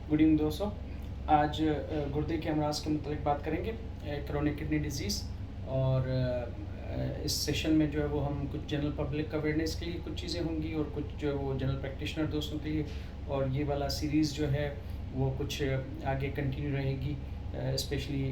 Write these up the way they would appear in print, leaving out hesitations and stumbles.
Good evening दोस्तों। आज गुर्दे के अमराज के मुतालिक बात करेंगे, क्रोनिक किडनी डिजीज़। और इस सेशन में जो है वो हम कुछ जनरल पब्लिक अवेयरनेस के लिए कुछ चीज़ें होंगी और कुछ जो है वो जनरल प्रैक्टिशनर दोस्तों के लिए। और ये वाला सीरीज़ जो है वो कुछ आगे कंटिन्यू रहेगी, स्पेशली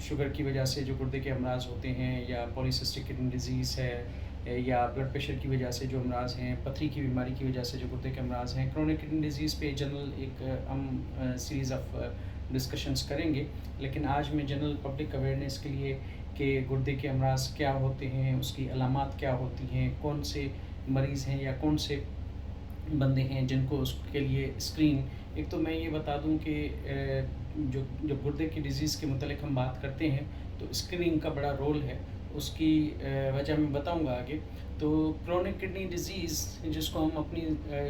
शुगर की वजह से जो गुर्दे के अमराज होते हैं, या पॉलीसिस्टिक किडनी डिजीज़ है, या ब्लड प्रेशर की वजह से जो अमराज हैं, पथरी की बीमारी की वजह से जो गुर्दे के अमराज हैं, क्रोनिक किडनी डिजीज़ पे जनरल एक हम सीरीज़ ऑफ डिस्कशंस करेंगे। लेकिन आज मैं जनरल पब्लिक अवेयरनेस के लिए कि गुर्दे के अमराज क्या होते हैं, उसकी अलामात क्या होती हैं, कौन से मरीज़ हैं या कौन से बंदे हैं जिनको उसके लिए स्क्रीन। एक तो मैं ये बता दूं कि जो जब गुर्दे की डिज़ीज़ के मुतालिक हम बात करते हैं तो स्क्रीनिंग का बड़ा रोल है। उसकी वजह मैं बताऊंगा आगे। तो क्रोनिक किडनी डिज़ीज़ जिसको हम अपनी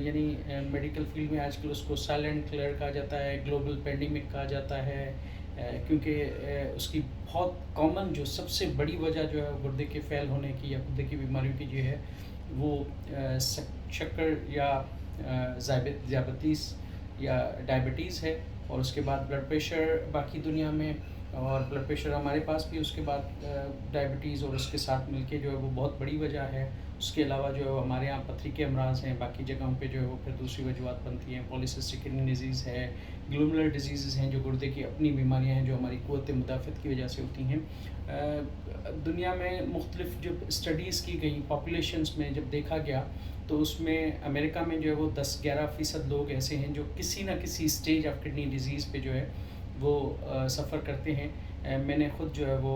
यानी मेडिकल फील्ड में आजकल उसको साइलेंट किलर कहा जाता है, ग्लोबल पेंडेमिक कहा जाता है, क्योंकि उसकी बहुत कॉमन जो सबसे बड़ी वजह जो है गुर्दे के फैल होने की या गुर्दे की बीमारियों की जो है वो शक्कर या ज़ियाबतीस या डायबिटीज़ है। और उसके बाद ब्लड प्रेशर बाकी दुनिया में, और ब्लड प्रेशर हमारे पास भी, उसके बाद डायबिटीज़, और उसके साथ मिलके जो है वो बहुत बड़ी वजह है। उसके अलावा जो है हमारे यहाँ पथरी के अमराज हैं, बाकी जगहों पे जो है वो फिर दूसरी वजूहत बनती हैं। पॉलीसिस्टिक किडनी डिजीज़ है, ग्लोमेरुलर डिजीज़ हैं जो गुर्दे की अपनी बीमारियाँ हैं जो हमारी क़ुव्वत मुदाफ़त की वजह से होती हैं। दुनिया में मुख्तलिफ जब स्टडीज़ की गई पॉपुलेशंस में जब देखा गया तो उसमें अमेरिका में जो है वो 10-11% लोग ऐसे हैं जो किसी न किसी स्टेज ऑफ किडनी डिजीज़ पे जो है वो सफ़र करते हैं। मैंने ख़ुद जो है वो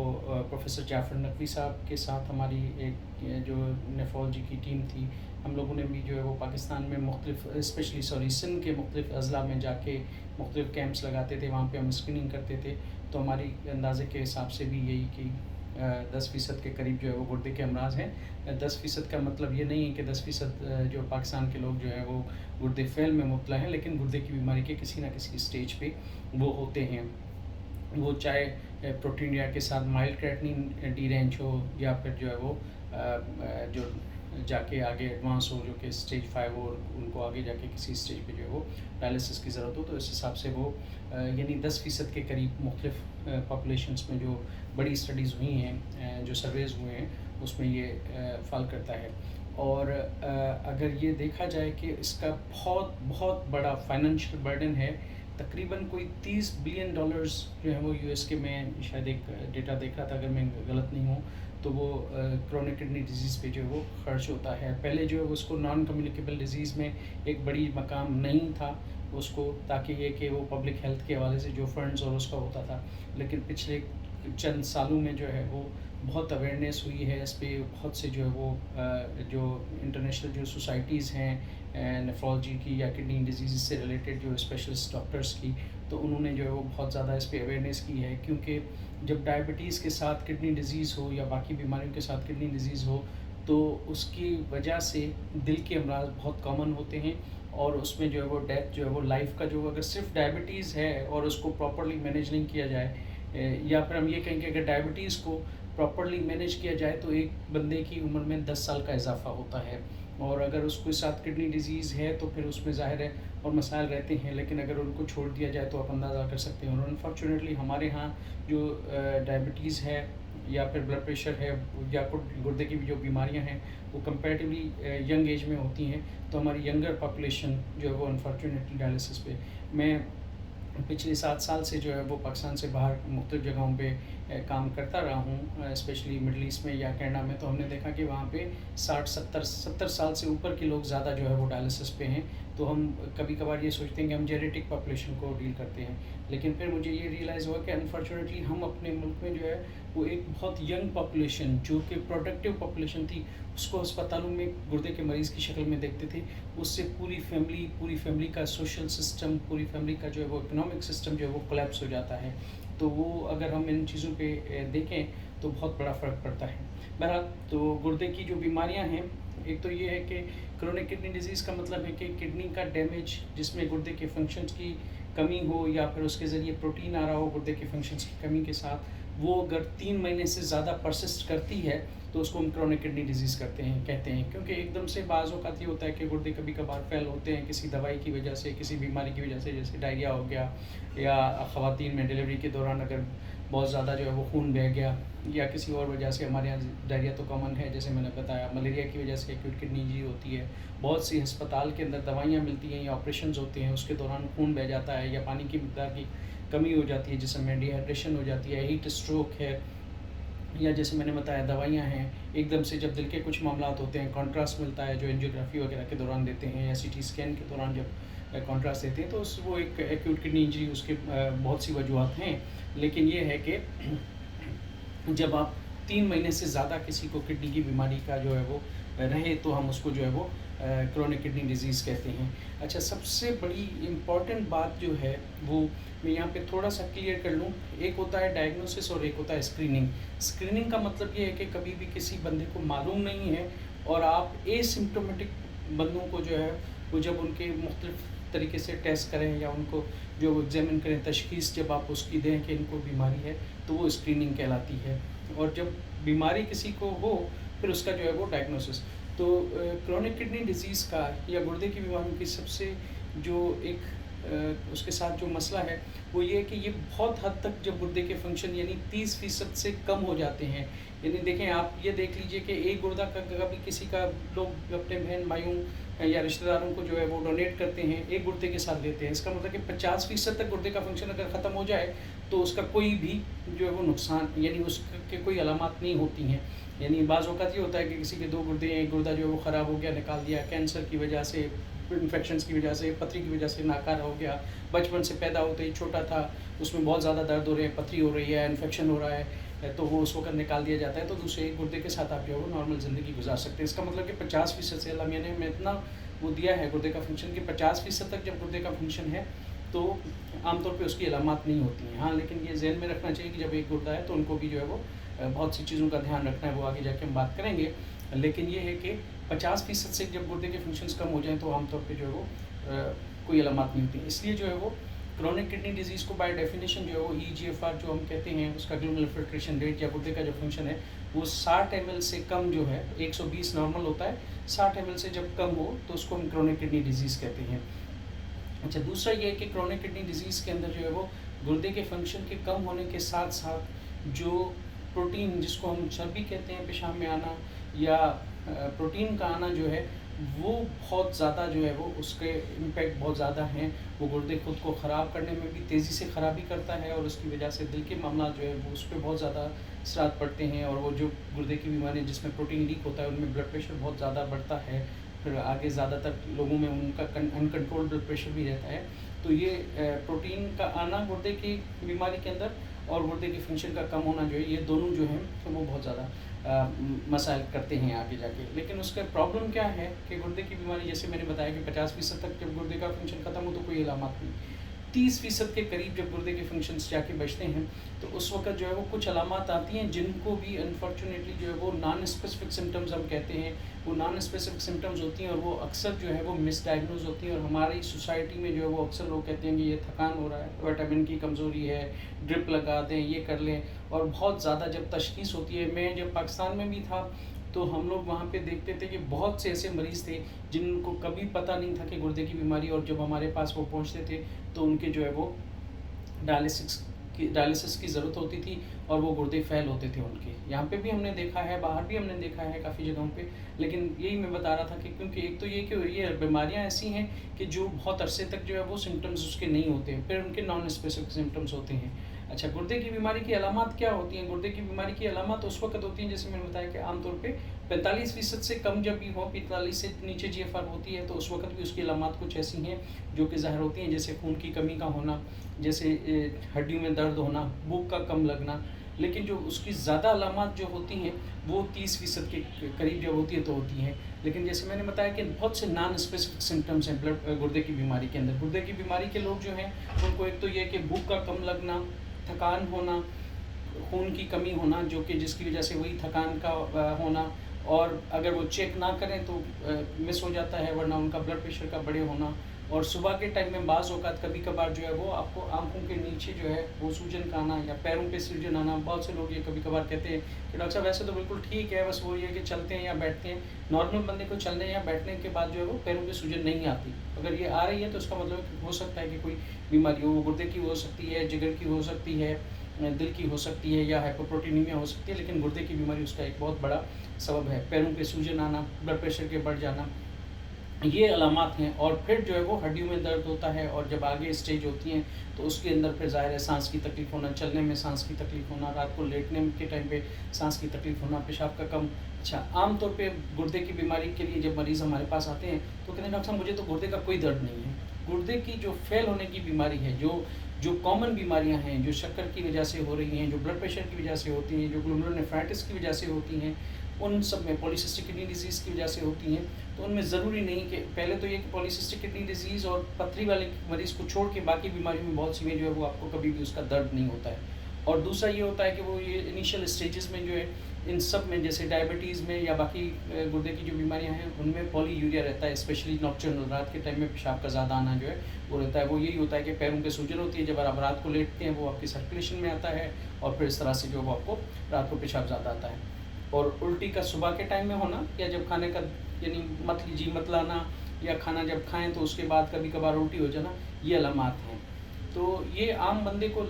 प्रोफेसर जाफ़र नकवी साहब के साथ हमारी एक जो नेफ्रोलॉजी की टीम थी, हम लोगों ने भी जो है वो पाकिस्तान में मुख्तलिफ स्पेशली सिंध के मुख्तलिफ अज़ला में जाके मुख्तलिफ कैंप्स लगाते थे, वहाँ पे हम स्क्रीनिंग करते थे। तो हमारी अंदाज़े के हिसाब से भी यही कि 10% के करीब जो है वो गुर्दे के अमराज हैं। 10% का मतलब ये नहीं है कि 10% जो पाकिस्तान के लोग जो हैं वो गुर्दे फैल में मुब्तला हैं, लेकिन गुर्दे की बीमारी के किसी न किसी स्टेज पे वो होते हैं। वो चाहे प्रोटीनिया के साथ माइल्ड क्रेटिनिन डी रेंज हो, या फिर जो है वो जो जाके आगे एडवांस हो, जो कि स्टेज 5 हो, और उनको आगे जाके किसी स्टेज पे जो है वो डायलिसिस की ज़रूरत हो। तो इस हिसाब से वो यानी 10% के करीब मुख्तलिफ पॉपुलेशंस में जो बड़ी स्टडीज़ हुई हैं, जो सर्वेज़ हुए हैं, उसमें ये फ़ॉल करता है। और अगर ये देखा जाए कि इसका बहुत बहुत बड़ा फाइनेंशियल बर्डन है, तकरीबन कोई $30 बिलियन जो है वो यूएस के, मैं शायद एक डेटा देख रहा था अगर मैं गलत नहीं हूँ, तो वो क्रोनिक किडनी डिजीज़ पे जो है वो खर्च होता है। पहले जो है वो उसको नॉन कम्युनिकेबल डिजीज़ में एक बड़ी मकाम नहीं था उसको, ताकि ये कि वो पब्लिक हेल्थ के हवाले से जो फंड्स और उसका होता था। लेकिन पिछले चंद सालों में जो है वो बहुत अवेयरनेस हुई है इस पे। बहुत से जो है वो जो इंटरनेशनल जो सोसाइटीज़ हैं नेफ्रोलॉजी की या किडनी डिजीज़ से रिलेटेड जो स्पेशलिस्ट डॉक्टर्स की, तो उन्होंने जो है वो बहुत ज़्यादा इस पे अवेयरनेस की है। क्योंकि जब डायबिटीज़ के साथ किडनी डिजीज़ हो या बाकी बीमारियों के साथ किडनी डिजीज़ हो, तो उसकी वजह से दिल के अमराज बहुत कॉमन होते हैं। और उसमें जो है वो डेथ जो है वो लाइफ का जो, अगर सिर्फ डायबिटीज़ है और उसको प्रॉपर्ली मैनेज नहीं किया जाए, या फिर हम ये कहेंगे अगर डायबिटीज़ को प्रॉपर्ली मैनेज किया जाए तो एक बंदे की उम्र में 10 साल का इजाफा होता है। और अगर उसके साथ किडनी डिजीज़ है तो फिर उसमें ज़ाहिर है और मसाइल रहते हैं, लेकिन अगर उनको छोड़ दिया जाए तो आप अंदाज़ा कर सकते हैं। और अनफॉर्चुनेटली हमारे यहाँ जो डायबिटीज़ है या फिर ब्लड प्रेशर है या गुर्दे की भी जो बीमारियां हैं वो कंपैरेटिवली यंग एज में होती हैं। तो हमारी यंगर पॉपुलेशन जो है वो अनफॉर्चुनेटली डायलिसिस पे, मैं पिछले 7 साल से जो है वो पाकिस्तान से बाहर मुख्तलिफ़ जगहों पे काम करता रहा हूँ, स्पेशली मिडल ईस्ट में या कनाडा में। तो हमने देखा कि वहाँ पे 60-70 साल से ऊपर के लोग ज़्यादा जो है वो डायलिसिस पे हैं। तो हम कभी कभार ये सोचते हैं कि हम जेनेटिक पॉपुलेशन को डील करते हैं, लेकिन फिर मुझे ये रियलाइज़ हुआ कि अनफॉर्चुनेटली हम अपने मुल्क में जो है वो एक बहुत यंग पॉपुलेशन जो कि प्रोडक्टिव पॉपुलेशन थी, उसको अस्पतालों में गुर्दे के मरीज़ की शक्ल में देखते थे। उससे पूरी फैमिली का सोशल सिस्टम, पूरी फैमिली का जो है वो इकोनॉमिक सिस्टम जो है वो कोलैप्स हो जाता है। तो वो अगर हम इन चीज़ों पे देखें तो बहुत बड़ा फ़र्क पड़ता है। बहरहाल, तो गुर्दे की जो बीमारियां हैं, एक तो ये है कि क्रोनिक किडनी डिजीज़ का मतलब है कि किडनी का डैमेज जिसमें गुर्दे के फंक्शंस की कमी हो या फिर उसके ज़रिए प्रोटीन आ रहा हो गुर्दे के फंक्शंस की कमी के साथ, वो अगर 3 महीने से ज़्यादा परसिस्ट करती है तो उसको हम क्रोनिक किडनी डिजीज़ कहते हैं, क्योंकि एकदम से बाज़ औक़ात ये होता है कि गुर्दे कभी कभार फ़ेल होते हैं किसी दवाई की वजह से, किसी बीमारी की वजह से, जैसे डायरिया हो गया, या ख़वातीन में डिलीवरी के दौरान अगर बहुत ज़्यादा जो है वो खून बह गया, या किसी और वजह से। हमारे यहाँ डायरिया तो कॉमन है, जैसे मैंने बताया, मलेरिया की वजह से एक्यूट किडनी इंजरी होती है। बहुत सी अस्पताल के अंदर दवाइयाँ मिलती हैं या ऑपरेशंस होते हैं, उसके दौरान खून बह जाता है या पानी की मिकदार की कमी हो जाती है, जिसमें डिहाइड्रेशन हो जाती है, हीट स्ट्रोक है, या जैसे मैंने बताया दवाइयाँ हैं। एकदम से जब दिल के कुछ मामलात होते हैं, कॉन्ट्रास्ट मिलता है जो एंजियोग्राफी वगैरह के दौरान देते हैं, या सीटी स्कैन के दौरान जब कॉन्ट्रास्ट देते हैं, तो वो एक एक्यूट किडनी इंजरी, उसके बहुत सी वजूहत हैं। लेकिन ये है कि जब आप 3 महीने से ज़्यादा किसी को किडनी की बीमारी का जो है वो रहे, तो हम उसको जो है वो क्रोनिक किडनी डिजीज़ कहते हैं। अच्छा, सबसे बड़ी इम्पॉर्टेंट बात जो है वो मैं यहाँ पे थोड़ा सा क्लियर कर लूँ। एक होता है डायग्नोसिस और एक होता है स्क्रीनिंग। स्क्रीनिंग का मतलब ये है कि कभी भी किसी बंदे को मालूम नहीं है और आप एसिम्प्टोमेटिक बंदों को जो है वो जब उनके मुख्तलिफ तरीके से टेस्ट करें या उनको जो एग्जामिन करें, तशखीस जब आप उसकी दें कि इनको बीमारी है, तो वो स्क्रीनिंग कहलाती है। और जब बीमारी किसी को हो फिर उसका जो है वो डायग्नोसिस। तो क्रोनिक किडनी डिजीज़ का या गुर्दे की बीमारियों की सबसे जो एक उसके साथ जो मसला है वो ये है कि ये बहुत हद तक जब गुर्दे के फंक्शन यानी 30% से कम हो जाते हैं। यानी देखें, आप ये देख लीजिए कि एक गुर्दा का कभी किसी का, लोग अपने बहन भाइयों या रिश्तेदारों को जो है वो डोनेट करते हैं, एक गुर्दे के साथ देते हैं। इसका मतलब कि 50% तक गुर्दे का फंक्शन अगर ख़त्म हो जाए तो उसका कोई भी जो है वो नुकसान, यानी उसके कोई अलामात नहीं होती हैं। यानी बाज़ औक़ात ये होता है कि किसी के 2 गुर्दे हैं, एक गुर्दा जो है वो ख़राब हो गया, निकाल दिया, कैंसर की वजह से, इन्फेक्शंस की वजह से, पथरी की वजह से नाकार हो गया, बचपन से पैदा होते ही छोटा था, उसमें बहुत ज़्यादा दर्द हो रहे हैं, पथरी हो रही है, इन्फेक्शन हो रहा है, तो वो उस वक़्त निकाल दिया जाता है, तो दूसरे एक गुर्दे के साथ आप जो है वो नॉर्मल ज़िंदगी गुजार सकते हैं। इसका मतलब कि 50% से अल्लाह मियाँ ने हमें इतना वो दिया है गुर्दे का फंक्शन कि 50% तक जब गुर्दे का फंक्शन है तो आमतौर पे उसकी अलामात नहीं होती हैं। हाँ, लेकिन ये ज़हन में रखना चाहिए कि जब एक गुर्दा है तो उनको भी जो है वो बहुत सी चीज़ों का ध्यान रखना है, वो आगे जाके हम बात करेंगे। लेकिन ये है कि 50% से जब गुर्दे के फंक्शंस कम हो जाएँ तो आमतौर पे जो है वो कोई अलामात नहीं होती। इसलिए जो है वो क्रोनिक किडनी डिजीज़ को बाय डेफिनेशन जो है वो ईजीएफआर जो हम कहते हैं, उसका ग्लोमेरुलर फिल्ट्रेशन रेट या गुर्दे का जो फंक्शन है वो 60 ml से कम जो है, 120 नॉर्मल होता है, 60 ml से जब कम हो तो उसको हम क्रोनिक किडनी डिजीज़ कहते हैं। अच्छा, दूसरा ये है कि क्रोनिक किडनी डिजीज़ के अंदर जो है वो गुर्दे के फंक्शन के कम होने के साथ साथ जो प्रोटीन, जिसको हम चर्बी कहते हैं, पेशाब में आना या प्रोटीन का आना जो है वो बहुत ज़्यादा जो है वो उसके इम्पैक्ट बहुत ज़्यादा हैं। वो गुर्दे खुद को ख़राब करने में भी तेज़ी से ख़राबी करता है और उसकी वजह से दिल के मामला जो है वो उस पर बहुत ज़्यादा असरात पड़ते हैं। और वो जो गुर्दे की बीमारी जिसमें प्रोटीन लीक होता है उनमें ब्लड प्रेशर बहुत ज़्यादा बढ़ता है, फिर आगे ज़्यादातर लोगों में उनका अनकंट्रोल ब्लड प्रेशर भी रहता है। तो ये प्रोटीन का आना गुर्दे की बीमारी के अंदर और गुर्दे के फंक्शन का कम होना जो है, ये दोनों जो हैं तो वो बहुत ज़्यादा मसाइल करते हैं आगे जाके। लेकिन उसका प्रॉब्लम क्या है कि गुर्दे की बीमारी, जैसे मैंने बताया कि 50% तक जब गुर्दे का फंक्शन ख़त्म हो तो कोई अलामत नहीं, 30% के करीब जब गुर्दे के फंक्शंस जाके बचते हैं तो उस वक़्त जो है वो कुछ अलामत आती हैं जिनको भी अनफॉर्चुनेटली जो है वो नॉन स्पेसिफिक सिम्टम्स हम कहते हैं। वो नॉन स्पेसिफिक सिम्टम्स होती हैं और वो अक्सर जो है वो मिसडायग्नोज होती हैं। और हमारी सोसाइटी में जो है वो अक्सर लोग कहते हैं कि ये थकान हो रहा है, विटामिन की कमज़ोरी है, ड्रिप लगा दें, ये कर लें। और बहुत ज़्यादा जब तशख़ीस होती है, मैं जब पाकिस्तान में भी था तो हम लोग वहाँ पे देखते थे कि बहुत से ऐसे मरीज़ थे जिनको कभी पता नहीं था कि गुर्दे की बीमारी, और जब हमारे पास वो पहुँचते थे तो उनके जो है वो डायलिसिस की ज़रूरत होती थी और वो गुर्दे फ़ेल होते थे उनके। यहाँ पे भी हमने देखा है, बाहर भी हमने देखा है काफ़ी जगहों पे। लेकिन यही मैं बता रहा था कि क्योंकि एक तो ये कि ये बीमारियाँ ऐसी हैं कि जो बहुत अरसे तक जो है वो सिम्टम्स उसके नहीं होते, फिर उनके नॉन स्पेसिफिक सिम्टम्स होते हैं। अच्छा, गुर्दे की बीमारी की अलामत क्या होती हैं? गुर्दे की बीमारी की अलामत उस वक़्त होती हैं, जैसे मैंने बताया कि आमतौर पे 45% से कम जब भी हो, 45 से नीचे जीएफआर होती है तो उस वक़्त भी उसकी अलामत कुछ ऐसी हैं जो कि ज़ाहिर होती हैं, जैसे खून की कमी का होना, जैसे हड्डियों में दर्द होना, भूख का कम लगना। लेकिन जो उसकी ज़्यादा अलामत जो होती हैं वो 30% के करीब जब होती है तो होती हैं। लेकिन जैसे मैंने बताया कि बहुत से नॉन स्पेसिफिक सिम्टम्स हैं गुर्दे की बीमारी के अंदर। गुर्दे की बीमारी के लोग जो हैं उनको एक तो ये कि भूख का कम लगना, थकान होना, खून की कमी होना जो कि जिसकी वजह से वही थकान का होना, और अगर वो चेक ना करें तो मिस हो जाता है, वरना उनका ब्लड प्रेशर का बढ़े होना, और सुबह के टाइम में बाज़ औक़ात कभी-कभार जो है वो आपको आँखों के नीचे जो है वो सूजन का आना या पैरों पे सूजन आना, बहुत से लोग ये कभी-कभार कहते हैं कि डॉक्टर साहब वैसे तो बिल्कुल ठीक है, बस वो ये है कि चलते हैं या बैठते हैं। नॉर्मल बंदे को चलने या बैठने के बाद जो है वो पैरों पे सूजन नहीं आती। अगर ये आ रही है तो उसका मतलब हो सकता है कि कोई बीमारी हो, वो गुर्दे की हो सकती है, जिगर की हो सकती है, दिल की हो सकती है या हाइपोप्रोटीनीमिया हो सकती है, लेकिन गुर्दे की बीमारी उसका एक बहुत बड़ा सबब है। पैरों पे सूजन आना, ब्लड प्रेशर के बढ़ जाना, ये अलामात हैं। और फिर जो है वो हड्डियों में दर्द होता है, और जब आगे स्टेज होती हैं तो उसके अंदर फिर ज़ाहिर है सांस की तकलीफ़ होना, चलने में सांस की तकलीफ़ होना, रात को लेटने के टाइम पे सांस की तकलीफ़ होना, पेशाब का कम। अच्छा, आम तौर पे गुर्दे की बीमारी के लिए जब मरीज़ हमारे पास आते हैं तो कहते हैं डॉक्टर साहब मुझे तो गुर्दे का कोई दर्द नहीं है। गुर्दे की जो फेल होने की बीमारी है, जो जो कॉमन बीमारियां हैं, जो शक्कर की वजह से हो रही हैं, जो ब्लड प्रेशर की वजह से होती हैं, जो ग्लोमेरुलनेफ्राइटिस की वजह से होती हैं, उन सब में पॉलीसिस्टिक किडनी डिजीज़ की वजह से होती हैं। तो उनमें ज़रूरी नहीं कि पहले तो ये कि पॉलीसिस्टिक किडनी डिजीज़ और पथरी वाले मरीज़ को छोड़ के बाकी बीमारियों में बहुत सी में जो है वो आपको कभी भी उसका दर्द नहीं होता है। और दूसरा ये होता है कि वो ये इनिशियल स्टेजेस में जो है इन सब में, जैसे डायबिटीज़ में या बाकी गुर्दे की जो बीमारियां हैं उनमें पॉलीयूरिया रहता है, स्पेशली नॉक्टर्नल, रात के टाइम में पेशाब का ज़्यादा आना जो है वो रहता है। वो यही होता है कि पैरों पे सूजन होती है, जब आप रात को लेटते हैं वो आपकी सर्कुलेशन में आता है और फिर इस तरह से जो वो आपको रात को पेशाब ज़्यादा आता है। और उल्टी का सुबह के टाइम में होना, या जब खाने का यानी मत लीजिए मत लाना, या खाना जब खाएं तो उसके बाद कभी कभार उल्टी हो जाना, ये अलामात हैं। तो ये आम बंदे को,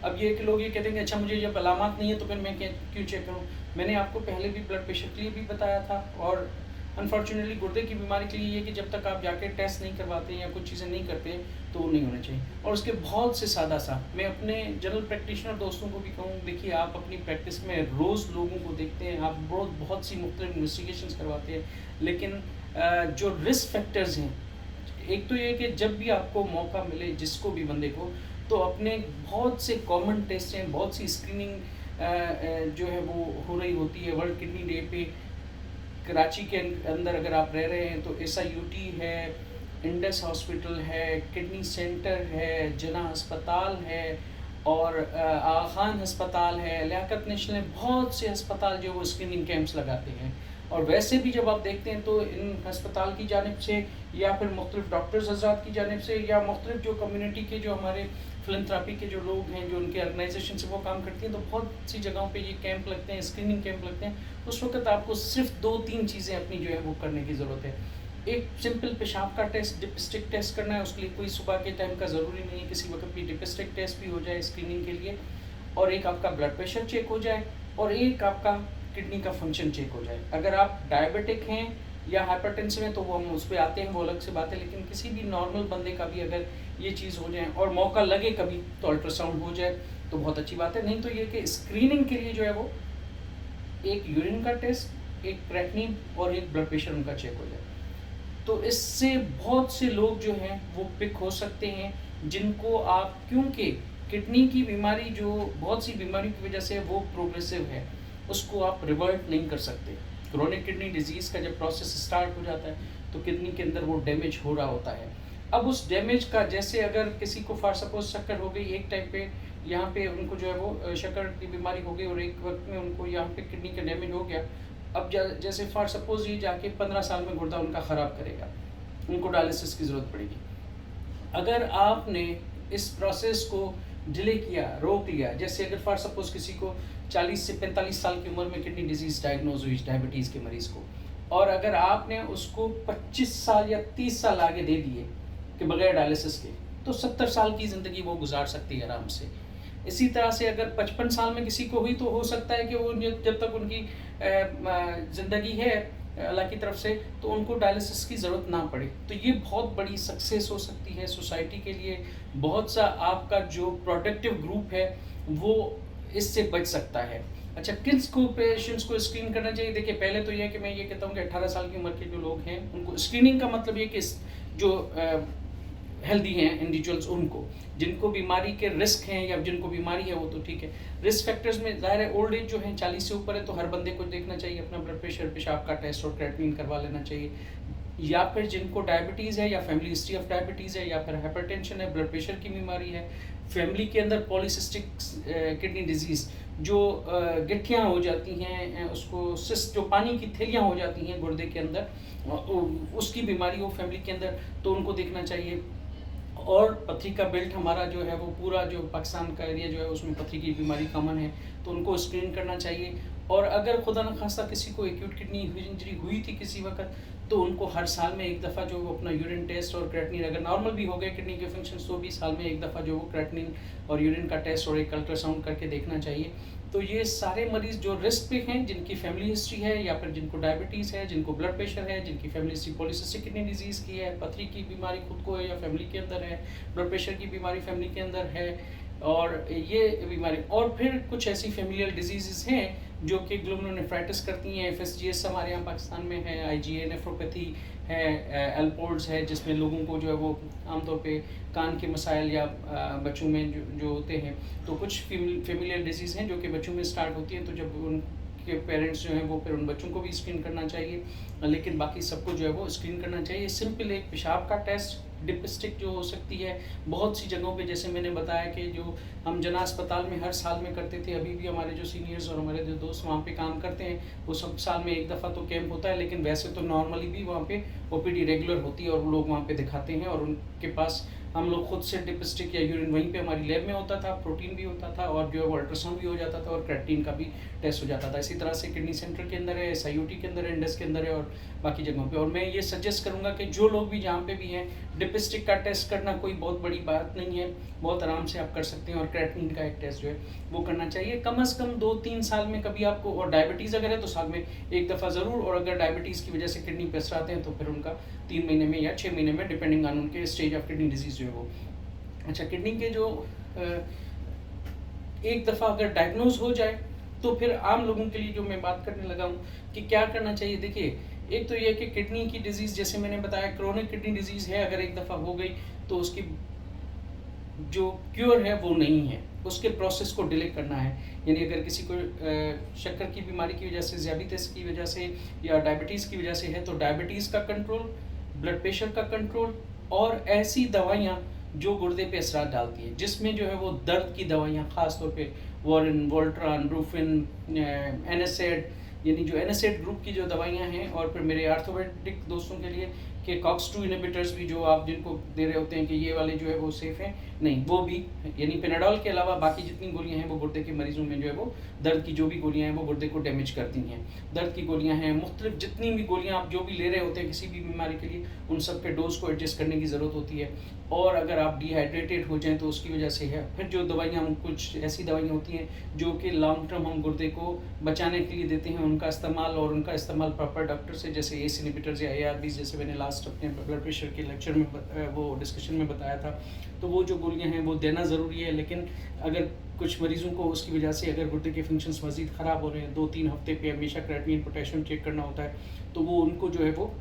अब ये कि लोग ये कहते हैं कि अच्छा मुझे जब अलामात नहीं है तो फिर मैं क्यों चेक करूं। मैंने आपको पहले भी ब्लड प्रेशर के लिए भी बताया था, और अनफॉर्चुनेटली गुर्दे की बीमारी के लिए ये कि जब तक आप जाके टेस्ट नहीं करवाते हैं या कुछ चीज़ें नहीं करते हैं तो वो नहीं होने चाहिए। और उसके बहुत से सादा सा, मैं अपने जनरल प्रैक्टिशनर दोस्तों को भी कहूँ, देखिए आप अपनी प्रैक्टिस में रोज़ लोगों को देखते हैं, आप बहुत सी मुख्तलिफ इन्वेस्टिगेशंस करवाते हैं, लेकिन जो रिस्क फैक्टर्स हैं, एक तो ये कि जब भी आपको मौका मिले जिसको भी बंदे को, तो अपने बहुत से कॉमन टेस्ट हैं, बहुत सी स्क्रीनिंग जो है वो हो रही होती है। वर्ल्ड किडनी डे पे कराची के अंदर अगर आप रह रहे हैं तो SIUT है, इंडस हॉस्पिटल है, किडनी सेंटर है, जना अस्पताल है, और आगा खान अस्पताल है, लियाकत नेशनल है, बहुत से अस्पताल जो वो स्क्रीनिंग कैंप्स लगाते हैं। और वैसे भी जब आप देखते हैं तो इन अस्पताल की जानिब से या फिर मुख्तलिफ डॉक्टर्स हज़रात की जानिब से या मुख्तलिफ जो कम्युनिटी के जो हमारे फिलंथ्रापी के जो लोग हैं, जो उनके ऑर्गेनाइजेशन से वो काम करती हैं, तो बहुत सी जगहों पे ये कैंप लगते हैं, स्क्रीनिंग कैंप लगते हैं। उस वक्त आपको सिर्फ 2-3 चीज़ें अपनी जो है वो करने की ज़रूरत है। एक सिंपल पेशाब का टेस्ट, डिपिस्टिक टेस्ट करना है, उसके लिए कोई सुबह के टाइम का ज़रूरी नहीं है, किसी वक्त भी डिपिस्टिक टेस्ट भी हो जाए स्क्रीनिंग के लिए, और एक आपका ब्लड प्रेशर चेक हो जाए, और एक आपका किडनी का फंक्शन चेक हो जाए। अगर आप डायबिटिक हैं या हाइपरटेंसिव हैं तो वो हम उस पर आते हैं, वो अलग से बात है, लेकिन किसी भी नॉर्मल बंदे का भी अगर ये चीज़ हो जाए और मौका लगे कभी तो अल्ट्रासाउंड हो जाए तो बहुत अच्छी बात है। नहीं तो ये कि स्क्रीनिंग के लिए जो है वो एक यूरिन का टेस्ट, एक क्रेटनिन और एक ब्लड प्रेशर उनका चेक हो जाए। तो इससे बहुत से लोग जो हैं वो पिक हो सकते हैं, जिनको आप, क्योंकि किडनी की बीमारी जो बहुत सी बीमारियों की वजह से वो प्रोग्रेसिव है, उसको आप रिवर्ट नहीं कर सकते। क्रोनिक किडनी डिजीज़ का जब प्रोसेस स्टार्ट हो जाता है तो किडनी के अंदर वो डैमेज हो रहा होता है। अब उस डैमेज का, जैसे अगर किसी को फॉर सपोज शक्कर हो गई एक टाइम पे, यहाँ पे उनको जो है वो शक्कर की बीमारी हो गई और एक वक्त में उनको यहाँ पे किडनी का डैमेज हो गया। अब जैसे फॉर सपोज ये जाके 15 साल में गुर्दा उनका ख़राब करेगा, उनको डायलिसिस की ज़रूरत पड़ेगी। अगर आपने इस प्रोसेस को डिले किया, रोक लिया, जैसे अगर फॉर सपोज किसी को 40 से 45 साल की उम्र में किडनी डिजीज़ डायग्नोज हुई डायबिटीज़ के मरीज़ को, और अगर आपने उसको 25 साल या 30 साल आगे दे दिए कि बगैर डायलिसिस के, तो 70 साल की ज़िंदगी वो गुजार सकती है आराम से। इसी तरह से अगर 55 साल में किसी को हुई तो हो सकता है कि वो जब तक उनकी ज़िंदगी है अल्लाह की तरफ से, तो उनको डायलिसिस की ज़रूरत ना पड़े। तो ये बहुत बड़ी सक्सेस हो सकती है सोसाइटी के लिए। बहुत सा आपका जो प्रोडक्टिव ग्रुप है वो इससे बच सकता है। अच्छा, किस को पेशेंट्स को स्क्रीन करना चाहिए? देखिए, पहले तो ये है कि मैं ये कहता हूँ कि 18 साल की उम्र के जो लोग हैं उनको स्क्रीनिंग का मतलब ये कि जो हेल्दी हैं इंडिविजुअल्स, उनको जिनको बीमारी के रिस्क हैं या जिनको बीमारी है वो तो ठीक है। रिस्क फैक्टर्स में ज़ाहिर है ओल्ड एज जो है 40 से ऊपर है तो हर बंदे को देखना चाहिए, अपना ब्लड प्रेशर, पेशाब का टेस्ट और क्रेटनिन करवा लेना चाहिए। या फिर जिनको डायबिटीज़ है या फैमिली हिस्ट्री ऑफ डायबिटीज़ है या फिर हाइपरटेंशन है, ब्लड प्रेशर की बीमारी है, फैमिली के अंदर पॉलीसिस्टिक किडनी डिजीज़ जो गठियाँ हो जाती हैं, उसको सिस्ट जो पानी की थैलियाँ हो जाती हैं गुर्दे के अंदर, उसकी बीमारी हो फैमिली के अंदर तो उनको देखना चाहिए। और पथरी का बेल्ट हमारा जो है वो पूरा जो पाकिस्तान का एरिया जो है उसमें पथरी की बीमारी कॉमन है, तो उनको स्क्रीन करना चाहिए। और अगर खुदा न खास्ता किसी को एक्यूट किडनी इंजरी हुई थी किसी वक्त, तो उनको हर साल में एक दफ़ा जो वो अपना यूरिन टेस्ट और क्रेटनिन, अगर नॉर्मल भी हो गए किडनी के फंक्शन, तो भी साल में एक दफ़ा जो वो क्रेटनिन और यूरिन का टेस्ट और एक अल्ट्रासाउंड करके देखना चाहिए। तो ये सारे मरीज़ जो रिस्क पे हैं, जिनकी फैमिली हिस्ट्री है या फिर जिनको डायबिटीज़ है, जिनको ब्लड प्रेशर है, जिनकी family history polycystic kidney disease की है, पथरी की बीमारी खुद को है या फैमिली के अंदर है, ब्लड प्रेशर की बीमारी फैमिली के अंदर है, और ये बीमारी, और फिर कुछ ऐसी फैमिलियल डिजीज़ हैं जो कि ग्लोमेरुलोनेफ्राइटिस करती हैं। एफएसजीएस हमारे यहाँ पाकिस्तान में है, आईजीए नेफ्रोपैथी है, एल्पोल्ड्स है, जिसमें लोगों को जो है वो आमतौर पे कान के मसाइल या बच्चों में जो होते हैं, तो कुछ फैमिलियल डिजीज़ हैं जो कि बच्चों में स्टार्ट होती हैं, तो जब उनके पेरेंट्स जो हैं वो फिर उन बच्चों को भी स्क्रीन करना चाहिए, लेकिन बाकी सबको जो है वो स्क्रीन करना चाहिए। सिंपल एक पेशाब का टेस्ट, डिप स्टिक जो हो सकती है बहुत सी जगहों पे, जैसे मैंने बताया कि जो हम जना अस्पताल में हर साल में करते थे, अभी भी हमारे जो सीनियर्स और हमारे जो दोस्त वहाँ पे काम करते हैं, वो सब साल में एक दफ़ा तो कैंप होता है, लेकिन वैसे तो नॉर्मली भी वहाँ पे ओपीडी रेगुलर होती है और लोग वहाँ पे दिखाते हैं, और उनके पास हम लोग खुद से डिप स्टिक या यूरिन वहीं पे हमारी लैब में होता था, प्रोटीन भी होता था, और जो है वो अल्ट्रासाउंड भी हो जाता था, और क्रेटिन का भी टेस्ट हो जाता था। इसी तरह से किडनी सेंटर के अंदर है, एसआईयूटी के अंदर है, इंडस के अंदर है, और बाकी जगहों पे। और मैं ये सजेस्ट करूँगा कि जो लोग भी जहाँ पे भी हैं, डिप स्टिक का टेस्ट करना कोई बहुत बड़ी बात नहीं है, बहुत आराम से आप कर सकते हैं, और क्रेटिन का एक टेस्ट जो है वो करना चाहिए कम से कम 2-3 साल में कभी आपको। और डायबिटीज़ अगर है तो साल में एक दफ़ा ज़रूर, और अगर डायबिटीज़ की वजह से किडनी पे असर आते हैं तो फिर उनका 3 महीने में या 6 महीने में, डिपेंडिंग ऑन उनके स्टेज ऑफ किडनी डिजीज़ जो है वो। अच्छा, किडनी के जो एक दफ़ा अगर डायग्नोज हो जाए, तो फिर आम लोगों के लिए जो मैं बात करने लगा हूँ कि क्या करना चाहिए। देखिए, एक तो ये कि किडनी की डिजीज़, जैसे मैंने बताया क्रोनिक किडनी डिजीज़ है, अगर एक दफ़ा हो गई तो उसकी जो क्योर है वो नहीं है, उसके प्रोसेस को डिले करना है। यानी अगर किसी को शक्कर की बीमारी की वजह से, ज़ियाबितिस की वजह से या डायबिटीज़ की वजह से है, तो डायबिटीज़ का कंट्रोल, ब्लड प्रेशर का कंट्रोल, और ऐसी दवाइयाँ जो गुर्दे पे असरात डालती हैं, जिसमें जो है वो दर्द की दवाइयाँ, ख़ास तौर पे वॉरिन, वोल्ट्रान, ब्रूफिन, एनासेड, यानी जो एनासेड ग्रुप की जो दवाइयाँ हैं, और फिर मेरे आर्थोपेडिक दोस्तों के लिए कि कॉक्स-2 इनहिबिटर्स भी जो आप जिनको दे रहे होते हैं कि ये वाले जो है वो सेफ़ हैं, नहीं, वो भी, यानी पेनाडोल के अलावा बाकी जितनी गोलियाँ हैं वो गुर्दे के मरीज़ों में जो है वो दर्द की जो भी गोलियाँ हैं वो गुर्दे को डैमेज करती हैं। दर्द की गोलियाँ हैं, मुख्तलिफ जितनी भी गोलियाँ आप जो भी ले रहे होते हैं किसी भी बीमारी के लिए, उन सब के डोज़ को एडजस्ट करने की ज़रूरत होती है। और अगर आप डिहाइड्रेटेड हो जाएँ तो उसकी वजह से है। फिर जो दवाइयाँ, हम कुछ ऐसी दवाइयाँ होती हैं जो कि लॉन्ग टर्म हम गुर्दे को बचाने के लिए देते हैं, उनका इस्तेमाल, और उनका इस्तेमाल प्रॉपर डॉक्टर से, जैसे एस इनहिबिटर्स या एआरबीज़, जैसे मैंने लास्ट अपने ब्लड प्रेशर के लेक्चर में वो डिस्कशन में बताया था, तो वो जो गोलियाँ हैं वो देना ज़रूरी है। लेकिन अगर कुछ मरीज़ों को उसकी वजह से अगर गुर्दे के फंक्शंस मज़ीद ख़राब हो रहे हैं, 2-3 हफ्ते पे हमेशा क्रेटिनिन, पोटेशियम चेक करना होता है, तो वो उनको जो है वो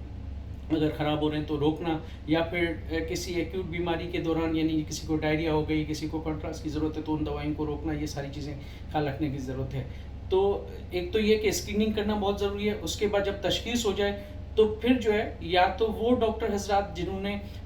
अगर ख़राब हो रहे हैं तो रोकना, या फिर किसी एक्यूट बीमारी के दौरान, यानी किसी को डायरिया हो गई, किसी को कॉन्ट्रास्ट की ज़रूरत है, तो उन दवाइयों को रोकना, ये सारी चीज़ें ख्याल रखने की ज़रूरत है। तो एक तो ये कि स्क्रीनिंग करना बहुत ज़रूरी है। उसके बाद जब तशख़ीस हो जाए, तो फिर जो है या तो वो डॉक्टर हज़रात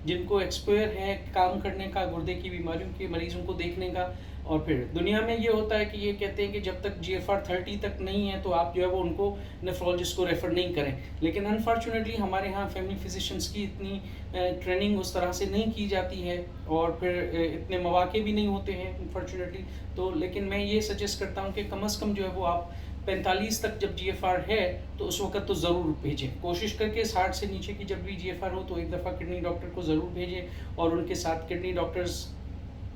जिनको एक्सपर्ट है काम करने का, गुर्दे की बीमारियों के मरीज़ों को देखने का, और फिर दुनिया में ये होता है कि ये कहते हैं कि जब तक जीएफआर 30 तक नहीं है तो आप जो है वो उनको नेफ्रोलॉजिस्ट को रेफ़र नहीं करें। लेकिन अनफॉर्चुनेटली हमारे यहाँ फैमिली फिजिशियंस की इतनी ट्रेनिंग उस तरह से नहीं की जाती है, और फिर इतने मौके भी नहीं होते हैं अनफॉर्चुनेटली। तो लेकिन मैं ये सजेस्ट करता हूँ कि कम से कम जो है वो आप 45 तक जब जीएफआर है तो उस वक्त तो ज़रूर भेजें, कोशिश करके 60 से नीचे की जब भी जीएफआर हो तो एक दफ़ा किडनी डॉक्टर को ज़रूर भेजें, और उनके साथ किडनी डॉक्टर्स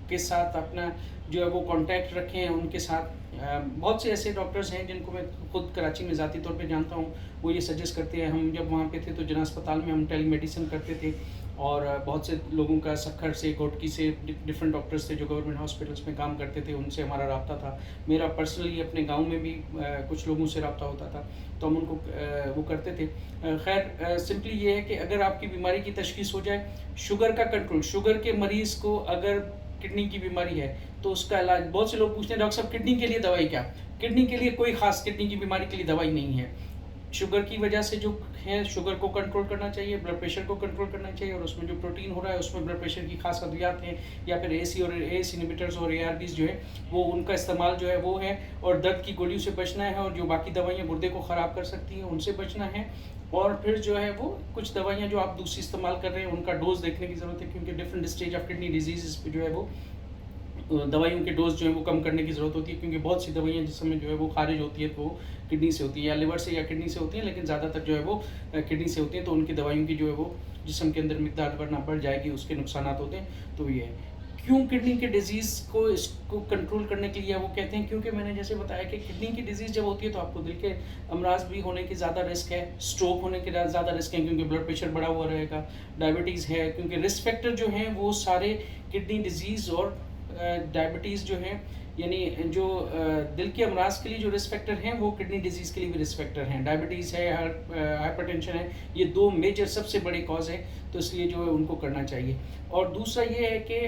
के साथ अपना जो है वो कांटेक्ट रखें उनके साथ। बहुत से ऐसे डॉक्टर्स हैं जिनको मैं खुद कराची में ज़ाती तौर पे जानता हूँ, वो ये सजेस्ट करते हैं। हम जब वहाँ पे थे तो जना अस्पताल में हम टेलीमेडिसिन करते थे, और बहुत से लोगों का सक्खर से, घोटकी से, डिफरेंट डॉक्टर्स थे जो गवर्नमेंट हॉस्पिटल्स में काम करते थे, उनसे हमारा रब्ता था। मेरा पर्सनली अपने गाँव में भी कुछ लोगों से रब्ता होता था, तो हम उनको वो करते थे। खैर सिंपली ये है कि अगर आपकी बीमारी की तशख़ीस हो जाए, शुगर का कंट्रोल, शुगर के मरीज़ को अगर किडनी की बीमारी है तो उसका इलाज, बहुत से लोग पूछते हैं डॉक्टर साहब किडनी के लिए दवाई क्या? किडनी के लिए कोई ख़ास किडनी की बीमारी के लिए दवाई नहीं है। शुगर की वजह से जो है, शुगर को कंट्रोल करना चाहिए, ब्लड प्रेशर को कंट्रोल करना चाहिए, और उसमें जो प्रोटीन हो रहा है उसमें ब्लड प्रेशर की खास अद्वियात हैं, या फिर एसी और एस इनहिबिटर्स और एआरबीज़ जो है वो उनका इस्तेमाल जो है वो है, और दर्द की गोलियों से बचना है, और जो बाकी दवाइयाँ गुर्दे को ख़राब कर सकती हैं उनसे बचना है। और फिर जो है वो कुछ दवाइयाँ जो आप दूसरी इस्तेमाल कर रहे हैं उनका डोज़ देखने की ज़रूरत है, क्योंकि different stage of kidney disease पे जो है वो दवाइयों के डोज जो है वो कम करने की ज़रूरत होती है, क्योंकि बहुत सी दवाइयाँ जिस समय जो है वो खारिज होती है तो वो किडनी से होती है या लिवर से या किडनी से होती है, लेकिन ज़्यादातर जो है वो किडनी से होती है। तो उनकी दवाइयों की जो है वो जिस्म के अंदर मिकदार वरना बढ़ जाएगी, उसके नुकसानात होते हैं। तो ये है क्यों किडनी के डिजीज़ को इसको कंट्रोल करने के लिए वो कहते हैं, क्योंकि मैंने जैसे बताया कि किडनी की डिजीज़ जब होती है तो आपको दिल के अमराज भी होने की ज़्यादा रिस्क है, स्ट्रोक होने के ज़्यादा रिस्क है, क्योंकि ब्लड प्रेशर बढ़ा हुआ रहेगा, डायबिटीज़ है, क्योंकि रिस्क फैक्टर जो हैं वो सारे किडनी डिजीज़ और डायबिटीज़ जो है, यानी जो दिल के अमराज के लिए जो रिस्क फैक्टर हैं वो किडनी डिजीज़ के लिए भी रिस्क फैक्टर हैं। डायबिटीज़ है, हाइपरटेंशन है, ये दो मेजर सबसे बड़े कॉज है, तो इसलिए जो है उनको करना चाहिए। और दूसरा ये है कि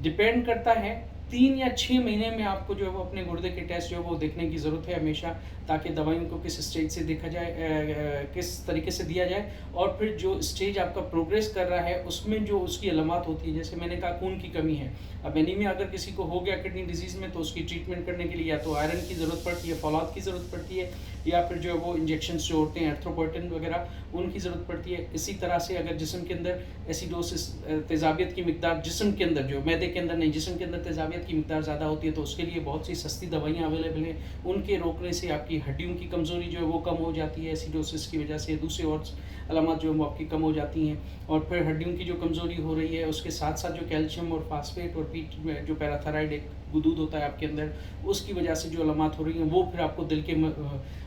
डिपेंड करता है 3 या 6 महीने में आपको जो है वो अपने गुर्दे के टेस्ट जो है वो देखने की ज़रूरत है हमेशा, ताकि दवाइयों को किस स्टेज से देखा जाए, किस तरीके से दिया जाए, और फिर जो स्टेज आपका प्रोग्रेस कर रहा है उसमें जो उसकी अलामत होती है, जैसे मैंने कहा खून की कमी है। अब एनीमिया अगर किसी को हो गया किडनी डिजीज़ में, तो उसकी ट्रीटमेंट करने के लिए या तो आयरन की ज़रूरत पड़ती है, फौलाद की ज़रूरत पड़ती है, या फिर जो है वो इंजेक्शन जो होते हैं एर्थ्रोपोइटिन वगैरह उनकी ज़रूरत पड़ती है। इसी तरह से अगर जिस्म के अंदर एसिडोसिस, तेज़ाबियत की मिकदार जिस्म के अंदर, जो मैदे के अंदर नहीं जिस्म के अंदर तेज़ाबियत की मिकदार ज़्यादा होती है, तो उसके लिए बहुत सी सस्ती दवाइयाँ अवेलेबल हैं। उनके रोकने से आपकी हड्डियों की कमज़ोरी जो है वो कम हो जाती है, एसिडोसिस की वजह से दूसरी और अलामत जो है वो आपकी कम हो जाती हैं। और फिर हड्डियों की जो कमज़ोरी हो रही है उसके साथ साथ जो कैल्शियम और फास्फेट और पीट में जो पैराथायराइड एक गुदूद होता है आपके अंदर, उसकी वजह से जो अलामत हो रही हैं वो फिर आपको दिल के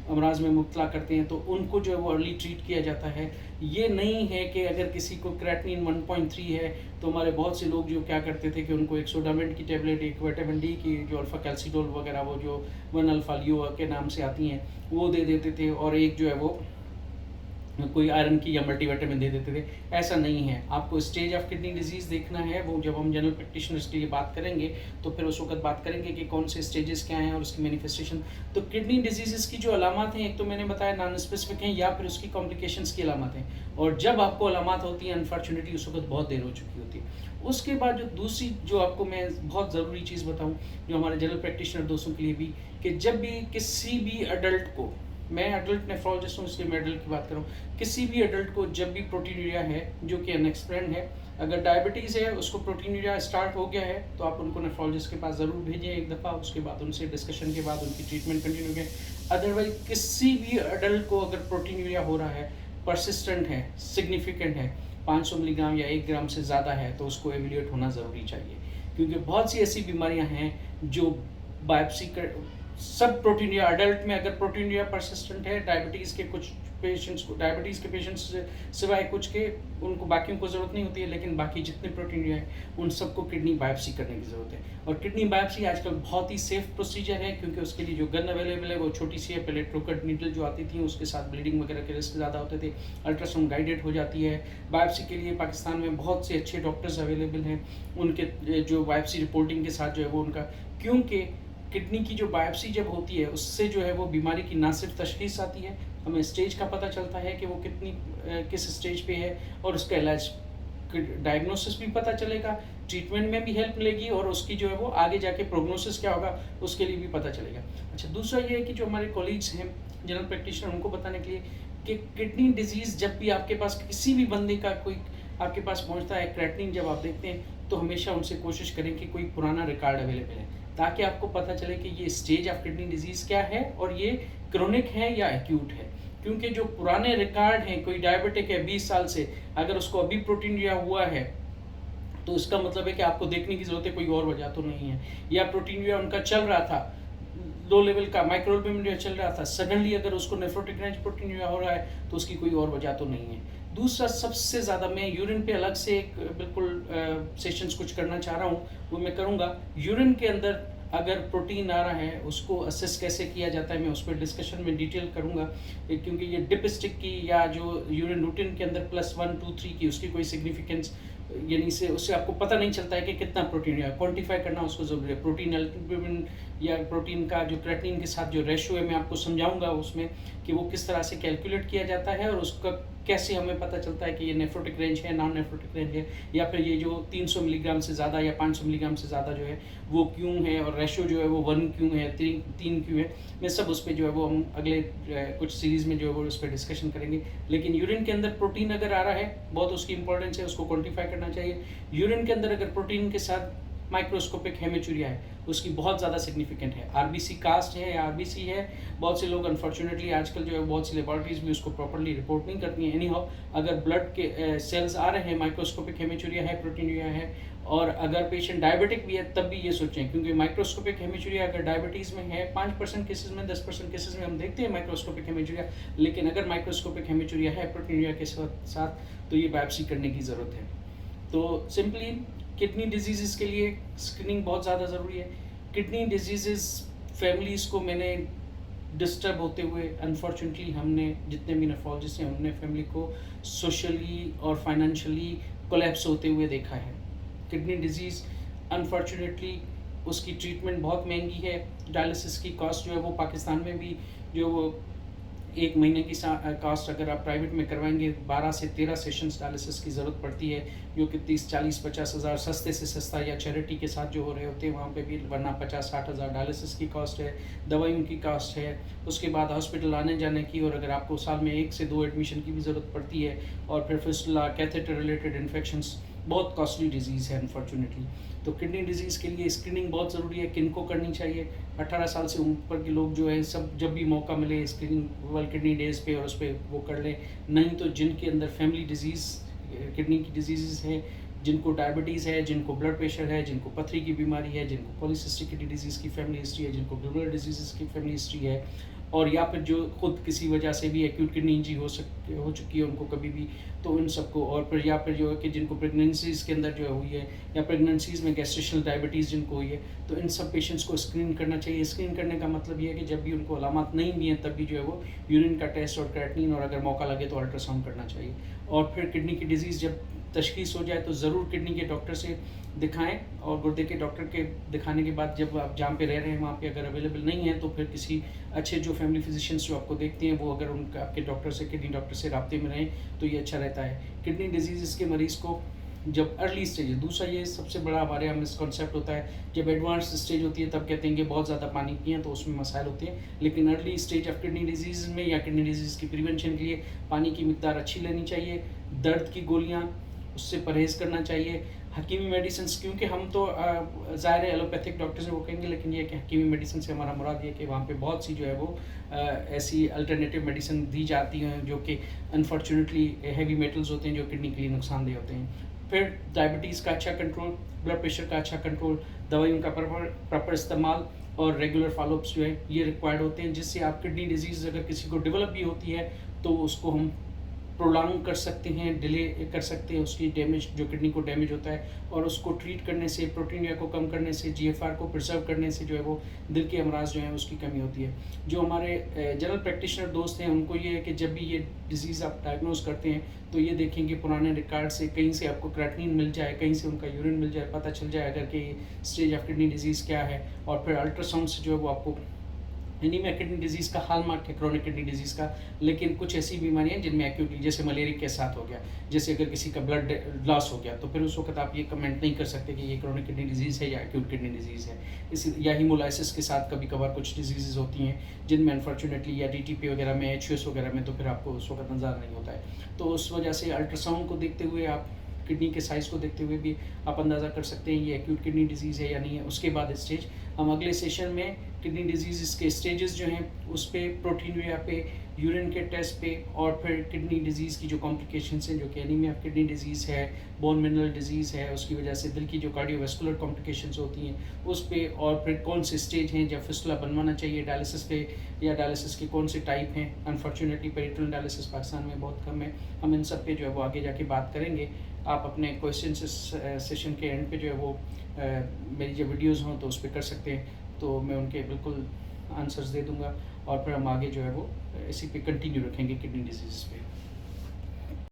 अमराज में मुब्तला करते हैं, तो उनको जो है वो अर्ली ट्रीट किया जाता है। ये नहीं है कि अगर किसी को क्रेटनिन 1.3 है, तो हमारे बहुत से लोग जो क्या करते थे कि उनको एक सोडामेंट की टेबलेट, एक विटामिन डी की जो अल्फ़ा कैल्सिडोल वगैरह वो जो 1 अल्फ़ा लियो के नाम से आती हैं वो दे देते थे, और एक जो है वो कोई आयरन की या मल्टीविटामिन दे देते थे। ऐसा नहीं है, आपको स्टेज ऑफ किडनी डिजीज़ देखना है। वो जब हम जनरल प्रैक्टिशनर्स के लिए बात करेंगे तो फिर उस वक्त बात करेंगे कि कौन से स्टेजेस क्या हैं और उसकी मैनिफेस्टेशन। तो किडनी डिजीज़ की जो अलामत हैं, एक तो मैंने बताया नॉन स्पेसिफिक हैं या फिर उसकी कॉम्प्लिकेशंस की अलामत हैं, और जब आपको अलामत होती हैं अनफॉर्चुनेटली उस वक्त बहुत देर हो चुकी होती है। उसके बाद जो दूसरी जो आपको मैं बहुत ज़रूरी चीज़ बताऊँ जो हमारे जनरल प्रैक्टिशनर दोस्तों के लिए भी, कि जब भी किसी भी अडल्ट को, मैं अडल्ट नेफ्रोलॉजिस्ट हूँ इसलिए मैं अडल्ट की बात करूँ, किसी भी अडल्ट को जब भी प्रोटीनूरिया है जो कि अनएक्सप्लेन्ड है, अगर डायबिटीज़ है उसको प्रोटीनूरिया स्टार्ट हो गया है, तो आप उनको नेफ्रोलॉजिस्ट के पास ज़रूर भेजें एक दफ़ा, उसके बाद उनसे डिस्कशन के बाद उनकी ट्रीटमेंट कंटिन्यू करें। अदरवाइज किसी भी अडल्ट को अगर प्रोटीनूरिया हो रहा है, परसिस्टेंट है, सिग्निफिकेंट है, 500 मिलीग्राम या 1 ग्राम से ज़्यादा है, तो उसको एवेल्यूएट होना ज़रूरी चाहिए, क्योंकि बहुत सी ऐसी बीमारियां हैं जो बायोप्सी कर सब प्रोटीनिया अडल्ट में, अगर प्रोटीनिया परसिस्टेंट है, डायबिटीज़ के कुछ पेशेंट्स को, डायबिटीज़ के पेशेंट्स सिवाय कुछ के, उनको बाकियों को ज़रूरत नहीं होती है, लेकिन बाकी जितने प्रोटीनिया है उन सबको किडनी बायोप्सी करने की ज़रूरत है। और किडनी बायोप्सी आजकल बहुत ही सेफ प्रोसीजर है, क्योंकि उसके लिए जो गन अवेलेबल है वो छोटी सी है, पहले ट्रोकट नीडल जो आती थी उसके साथ ब्लीडिंग वगैरह के रिस्क ज़्यादा होते थे, अल्ट्रासाउंड गाइडेड हो जाती है। बायोप्सी के लिए पाकिस्तान में बहुत से अच्छे डॉक्टर्स अवेलेबल हैं, उनके जो बायोप्सी रिपोर्टिंग के साथ जो है वो उनका, क्योंकि किडनी की जो बायोप्सी जब होती है उससे जो है वो बीमारी की ना सिर्फ तशखीस आती है, हमें स्टेज का पता चलता है कि वो किस स्टेज पे है, और उसका इलाज डायग्नोसिस भी पता चलेगा, ट्रीटमेंट में भी हेल्प मिलेगी, और उसकी जो है वो आगे जाके प्रोग्नोसिस क्या होगा उसके लिए भी पता चलेगा। अच्छा, दूसरा ये है कि जो हमारे कॉलीग्स हैं जनरल प्रैक्टिशनर, उनको बताने के लिए कि किडनी डिजीज़ जब भी आपके पास किसी भी बंदे का कोई आपके पास पहुंचता है, क्रेटनिन जब आप देखते हैं, तो हमेशा उनसे कोशिश करें कि कोई पुराना रिकॉर्ड अवेलेबल है, ताकि आपको पता चले कि ये स्टेज ऑफ किडनी डिजीज़ क्या है और ये क्रोनिक है या एक्यूट है। क्योंकि जो पुराने रिकॉर्ड हैं, कोई डायबिटिक है 20 साल से, अगर उसको अभी प्रोटीनूरिया हुआ है तो उसका मतलब है कि आपको देखने की ज़रूरत है, कोई और वजह तो नहीं है। या प्रोटीनूरिया उनका चल रहा था, लो लेवल का माइक्रोअल्बुमिन चल रहा था, सडनली अगर उसको नेफ्रोटिक प्रोटीनूरिया हो रहा है तो उसकी कोई और वजह तो नहीं है। दूसरा सबसे ज़्यादा, मैं यूरिन पे अलग से एक बिल्कुल सेशंस कुछ करना चाह रहा हूँ, वो मैं करूँगा। यूरिन के अंदर अगर प्रोटीन आ रहा है उसको असेस कैसे किया जाता है, मैं उस पर डिस्कशन में डिटेल करूँगा, क्योंकि ये डिपस्टिक की या जो यूरिन रूटीन के अंदर +1, 2, 3 की उसकी कोई सिग्निफिकेंस, यानी से उससे आपको पता नहीं चलता है कि कितना प्रोटीन है, क्वांटिफाई करना उसको ज़रूरी है। प्रोटीन एल्बुमिन या प्रोटीन का जो क्रेटिनिन के साथ जो रेशो है, मैं आपको समझाऊंगा उसमें कि वो किस तरह से कैलकुलेट किया जाता है और उसका कैसे हमें पता चलता है कि ये नेफ्रोटिक रेंज है, नॉन नेफ्रोटिक रेंज है, या फिर ये जो 300 मिलीग्राम से ज़्यादा या 500 मिलीग्राम से ज़्यादा जो है वो क्यों है, और रेशो जो है वो 1 क्यों है, 3 क्यों है। मैं सब उस पर जो है वो हम अगले कुछ सीरीज़ में जो है वो उस पर डिस्कशन करेंगे। लेकिन यूरिन के अंदर प्रोटीन अगर आ रहा है, बहुत उसकी इंपॉर्टेंस है, उसको क्वान्टिफाई करना चाहिए। यूरिन के अंदर अगर प्रोटीन के साथ माइक्रोस्कोपिक हेमेचूरिया है, उसकी बहुत ज़्यादा सिग्निफिकेंट है। आरबीसी कास्ट है या आरबीसी है, बहुत से लोग अनफॉर्चुनेटली आजकल जो है बहुत सी लेबॉरेटरीज भी उसको प्रॉपर्ली रिपोर्ट नहीं करती हैं। एनी हाउ, अगर ब्लड के सेल्स आ रहे हैं, माइक्रोस्कोपिक हेमेचूरिया है, प्रोटीनूरिया है, और अगर पेशेंट डायबिटिक भी है तब भी ये सोचें, क्योंकि माइक्रोस्कोपिक हेमेचूरिया अगर डायबिटीज़ में है 5% केसेस में, 10% केसेस में हम देखते हैं माइक्रोस्कोपिक हेमेचूरिया, लेकिन अगर माइक्रोस्कोपिक हेमेचूरिया है प्रोटीनूरिया के साथ तो ये बायोप्सी करने की ज़रूरत है। तो सिंपली किडनी डिजीज़ के लिए स्क्रीनिंग बहुत ज़्यादा ज़रूरी है। किडनी डिजीज़ फैमिलीज़ को मैंने डिस्टर्ब होते हुए, अनफॉर्चुनेटली हमने जितने भी नेफ्रोलॉजिस्ट हैं हमने फैमिली को सोशली और फाइनेंशियली कोलैप्स होते हुए देखा है। किडनी डिजीज़ अनफॉर्चुनेटली उसकी ट्रीटमेंट बहुत महंगी है। डायलिसिस की कॉस्ट जो है वो पाकिस्तान में भी जो वो 1 महीने की कॉस्ट अगर आप प्राइवेट में करवाएंगे 12 से 13 सेशंस डायलिसिस की ज़रूरत पड़ती है, जो कि 30, 40, 50 हज़ार सस्ते से सस्ता या चैरिटी के साथ जो हो रहे होते हैं वहाँ पे भी, वरना 50, 60 हज़ार डायलिसिस की कॉस्ट है, दवाइयों की कॉस्ट है, उसके बाद हॉस्पिटल आने जाने की, और अगर आपको साल में 1 से 2 एडमिशन की भी ज़रूरत पड़ती है, और फिर फिस्टुला, कैथेटर रिलेटेड इन्फेक्शंस, बहुत कॉस्टली डिजीज़ है अनफॉर्चुनेटली। तो किडनी डिजीज़ के लिए स्क्रीनिंग बहुत ज़रूरी है। किन को करनी चाहिए? 18 साल से ऊपर के लोग जो है सब जब भी मौका मिले स्क्रीनिंग वर्ल्ड किडनी डेज़ पे और उस पर वो कर लें। नहीं तो जिनके अंदर फैमिली डिजीज़ किडनी की डिजीज़ है, जिनको डायबिटीज़ है, जिनको ब्लड प्रेशर है, जिनको पथरी की बीमारी है, जिनको पॉलीसिस्टिक किडनी डिजीज़ की फैमिली हिस्ट्री है, जिनको ग्लोबल डिजीज़ की फैमिली हिस्ट्री है, और या फिर जो खुद किसी वजह से भी एक्यूट किडनी इंजरी हो चुकी है उनको कभी भी, तो इन सबको, और फिर या फिर जो है कि जिनको प्रेगनेंसीज़ के अंदर जो हुई है, या प्रेगनेंसीज़ में गैस्ट्रेशनल डायबिटीज़ जिनको हुई है, तो इन सब पेशेंट्स को स्क्रीन करना चाहिए। स्क्रीन करने का मतलब ये है कि जब भी उनको अलामत नहीं भी हैं तब भी जो है वो यूरिन का टेस्ट और क्रेटिनिन, और अगर मौका लगे तो अल्ट्रासाउंड करना चाहिए। और फिर किडनी की डिजीज़ जब तशखीस हो जाए तो ज़रूर किडनी के डॉक्टर से दिखाएं, और गुर्दे के डॉक्टर के दिखाने के बाद जब आप जहाँ पे रह रहे हैं वहाँ पे अगर अवेलेबल नहीं है तो फिर किसी अच्छे जो फैमिली फिजिशियंस जो आपको देखते हैं वो अगर उनका आपके डॉक्टर से, किडनी डॉक्टर से राब्ते में रहें तो ये अच्छा रहता है। किडनी डिजीज़ के मरीज़ को जब अर्ली स्टेज है, दूसरा ये सबसे बड़ा हमारे यहाँ मिसकॉन्सेप्ट होता है, जब एडवांस स्टेज होती है तब कहते हैं कि बहुत ज़्यादा पानी पिए तो उसमें मसाइल होते हैं, लेकिन early stage of kidney disease में या किडनी डिजीज़ की प्रिवेंशन के लिए पानी की मिकदार अच्छी लेनी चाहिए, दर्द की गोलियाँ उससे परहेज़ करना चाहिए। हकीमी मेडिसिन, क्योंकि हम तो ज़ाहिर है एलोपैथिक डॉक्टर्स हैं वो कहेंगे, लेकिन ये कि हकीमी मेडिसिन से हमारा मुराद ये कि वहाँ पे बहुत सी जो है वो ऐसी अल्टरनेटिव मेडिसिन दी जाती हैं जो कि अनफॉर्चुनेटली हैवी मेटल्स होते हैं जो किडनी के लिए नुकसानदेह होते हैं। फिर डायबिटीज़ का अच्छा कंट्रोल, ब्लड प्रेशर का अच्छा कंट्रोल, दवाइयों का प्रॉपर इस्तेमाल और रेगुलर फॉलोअप्स जो है ये रिक्वायर्ड होते हैं, जिससे आप किडनी डिजीज़ अगर किसी को डेवलप भी होती है तो उसको हम प्रोलॉन्ग कर सकते हैं, डिले कर सकते हैं उसकी डैमेज, जो किडनी को डैमेज होता है, और उसको ट्रीट करने से, प्रोटीनिया को कम करने से, जीएफआर को प्रिजर्व करने से जो है वो दिल के अमराज जो हैं उसकी कमी होती है। जो हमारे जनरल प्रैक्टिशनर दोस्त हैं उनको ये है कि जब भी ये डिजीज़ आप डायग्नोज करते हैं तो ये देखें कि पुराने रिकॉर्ड से कहीं से आपको क्रेटिनिन मिल जाए, कहीं से उनका यूरिन मिल जाए, पता चल जाए अगर कि स्टेज ऑफ किडनी डिजीज़ क्या है, और फिर अल्ट्रासाउंड से जो है वो आपको एनीमिया किडनी डिजीज़ का हॉलमार्क है, क्रोनिक किडनी डिजीज़ का। लेकिन कुछ ऐसी बीमारियां जिनमें एक्यूटली, जैसे मलेरिया के साथ हो गया, जैसे अगर किसी का ब्लड लॉस हो गया तो फिर उस वक्त आप ये कमेंट नहीं कर सकते कि ये क्रोनिक किडनी डिजीज़ है या एक्यूट किडनी डिजीज़ है। इसी या हीमोलाइसिस के साथ कभी कभार कुछ डिजीज़ होती हैं जिनमें अनफॉर्चुनेटली या डीटीपी वगैरह में, एचयूएस वगैरह में, तो फिर आपको उस वक्त नज़र नहीं होता है। तो उस वजह से अल्ट्रासाउंड को देखते हुए, आप किडनी के साइज़ को देखते हुए भी आप अंदाज़ा कर सकते हैं ये एक्यूट किडनी डिजीज़ है या नहीं है। उसके बाद स्टेज, हम अगले सेशन में किडनी डिजीज़ के स्टेजेस जो हैं उस पे, प्रोटीनूरिया पे, यूरिन के टेस्ट पे, और फिर किडनी डिजीज़ की जो कॉम्प्लिकेशंस हैं जो कि एनीमिया ऑफ किडनी डिजीज़ है, बोन मिनरल डिजीज़ है, उसकी वजह से दिल की जो कार्डियोवैस्कुलर कॉम्प्लिकेशंस होती हैं उस पे, और फिर कौन से स्टेज हैं जब फिस्टुला बनवाना चाहिए डायलिसिस पे, या डायलिसिस के कौन से टाइप हैं। अनफॉर्चुनेटली पेरिटोनियल डायलिसिस पाकिस्तान में बहुत कम है। हम इन सब पे जो है वो आगे जाके बात करेंगे। आप अपने क्वेश्चन सेशन के एंड पे जो है वो मेरी जो वीडियोज़ हों तो उस पर कर सकते हैं, तो मैं उनके बिल्कुल आंसर्स दे दूंगा, और फिर हम आगे जो है वो इसी पे कंटिन्यू रखेंगे किडनी डिजीज़ पे।